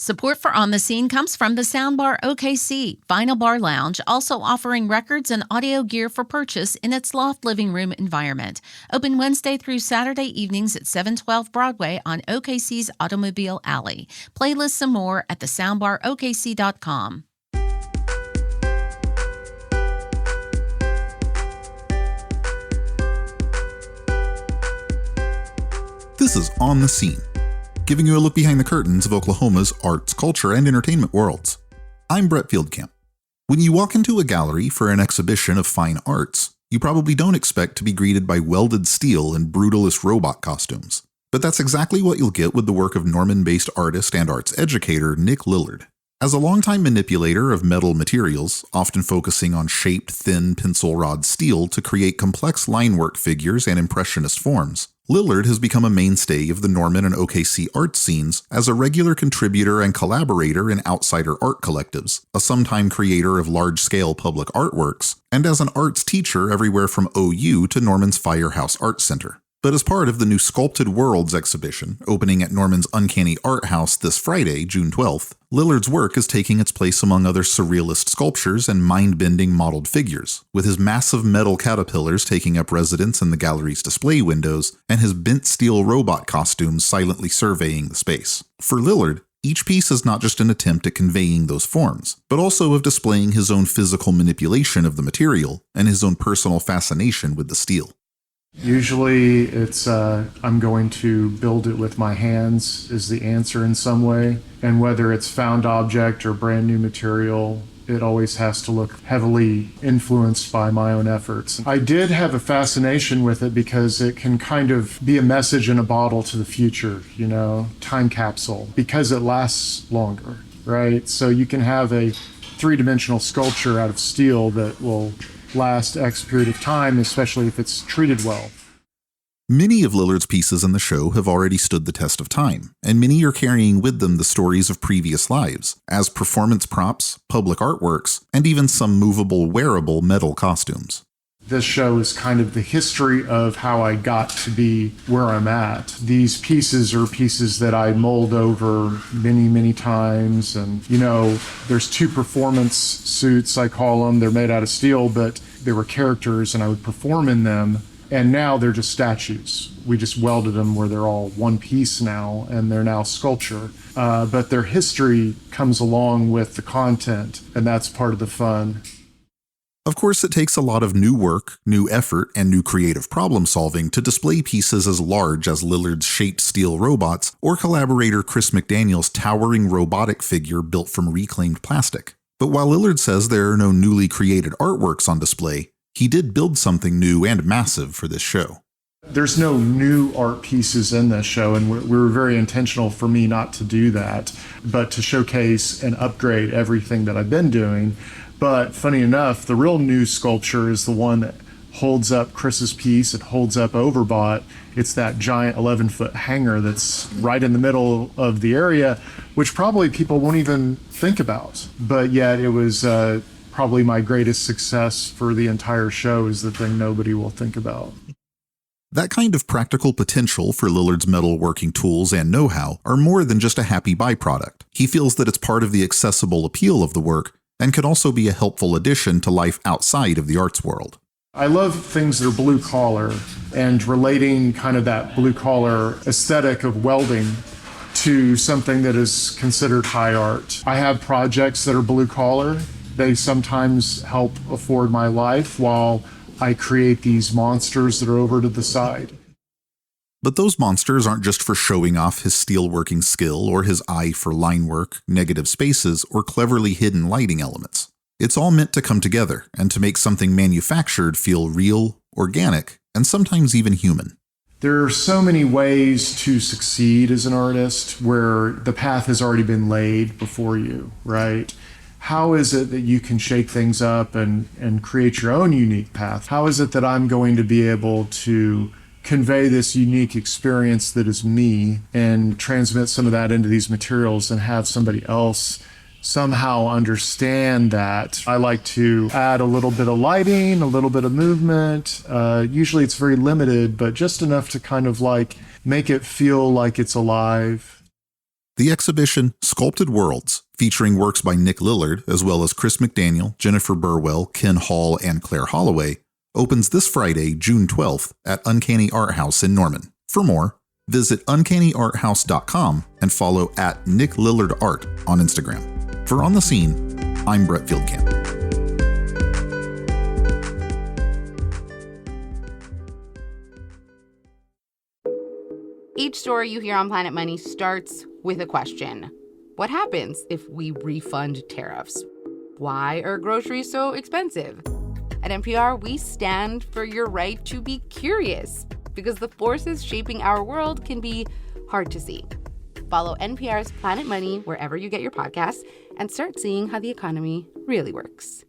Support for On the Scene comes from the Soundbar OKC, Vinyl Bar Lounge, also offering records and audio gear for purchase in its loft living room environment. Open Wednesday through Saturday evenings at 712 Broadway on OKC's Automobile Alley. Playlists and more at thesoundbarokc.com. This is On the Scene, giving you a look behind the curtains of Oklahoma's arts, culture, and entertainment worlds. I'm Brett Fieldcamp. When you walk into a gallery for an exhibition of fine arts, you probably don't expect to be greeted by welded steel and brutalist robot costumes. But that's exactly what you'll get with the work of Norman-based artist and arts educator Nick Lillard. As a longtime manipulator of metal materials, often focusing on shaped, thin pencil rod steel to create complex linework figures and impressionist forms, Lillard has become a mainstay of the Norman and OKC art scenes as a regular contributor and collaborator in outsider art collectives, a sometime creator of large-scale public artworks, and as an arts teacher everywhere from OU to Norman's Firehouse Art Center. But as part of the new Sculpted Worlds exhibition, opening at Norman's Uncanny Art House this Friday, June 12th, Lillard's work is taking its place among other surrealist sculptures and mind-bending modeled figures, with his massive metal caterpillars taking up residence in the gallery's display windows, and his bent steel robot costumes silently surveying the space. For Lillard, each piece is not just an attempt at conveying those forms, but also of displaying his own physical manipulation of the material and his own personal fascination with the steel. Usually it's I'm going to build it with my hands is the answer in some way. And whether it's found object or brand new material, it always has to look heavily influenced by my own efforts. I did have a fascination with it because it can kind of be a message in a bottle to the future, time capsule, because it lasts longer, right? So you can have a three-dimensional sculpture out of steel that will last X period of time, especially if it's treated well. Many of Lillard's pieces in the show have already stood the test of time, and many are carrying with them the stories of previous lives, as performance props, public artworks, and even some movable, wearable metal costumes. This show is kind of the history of how I got to be where I'm at. These pieces are pieces that I mold over many, many times. And, there's two performance suits, I call them. They're made out of steel, but they were characters and I would perform in them. And now they're just statues. We just welded them where they're all one piece now, and they're now sculpture. But their history comes along with the content, and that's part of the fun. Of course, it takes a lot of new work, new effort, and new creative problem solving to display pieces as large as Lillard's shaped steel robots or collaborator Chris McDaniel's towering robotic figure built from reclaimed plastic. But while Lillard says there are no newly created artworks on display, he did build something new and massive for this show. There's no new art pieces in this show, and we were very intentional for me not to do that, but to showcase and upgrade everything that I've been doing. But funny enough, the real new sculpture is the one that holds up Chris's piece. It holds up Overbought. It's that giant 11-foot hanger that's right in the middle of the area, which probably people won't even think about. But yet it was probably my greatest success for the entire show, is the thing nobody will think about. That kind of practical potential for Lillard's metalworking tools and know-how are more than just a happy byproduct. He feels that it's part of the accessible appeal of the work, and could also be a helpful addition to life outside of the arts world. I love things that are blue collar, and relating kind of that blue collar aesthetic of welding to something that is considered high art. I have projects that are blue collar. They sometimes help afford my life while I create these monsters that are over to the side. But those monsters aren't just for showing off his steelworking skill or his eye for line work, negative spaces, or cleverly hidden lighting elements. It's all meant to come together and to make something manufactured feel real, organic, and sometimes even human. There are so many ways to succeed as an artist where the path has already been laid before you, right? How is it that you can shake things up and create your own unique path? How is it that I'm going to be able to convey this unique experience that is me and transmit some of that into these materials and have somebody else somehow understand that? I like to add a little bit of lighting, a little bit of movement. Usually it's very limited, but just enough to kind of make it feel like it's alive. The exhibition Sculpted Worlds, featuring works by Nick Lillard as well as Chris McDaniel, Jennifer Burwell, Ken Hall, and Claire Holloway, opens this Friday, June 12th at Uncanny Art House in Norman. For more, visit uncannyarthouse.com and follow at Nick Lillard Art on Instagram. For On the Scene, I'm Brett Fieldcamp. Each story you hear on Planet Money starts with a question. What happens if we refund tariffs? Why are groceries so expensive? At NPR, we stand for your right to be curious, because the forces shaping our world can be hard to see. Follow NPR's Planet Money wherever you get your podcasts and start seeing how the economy really works.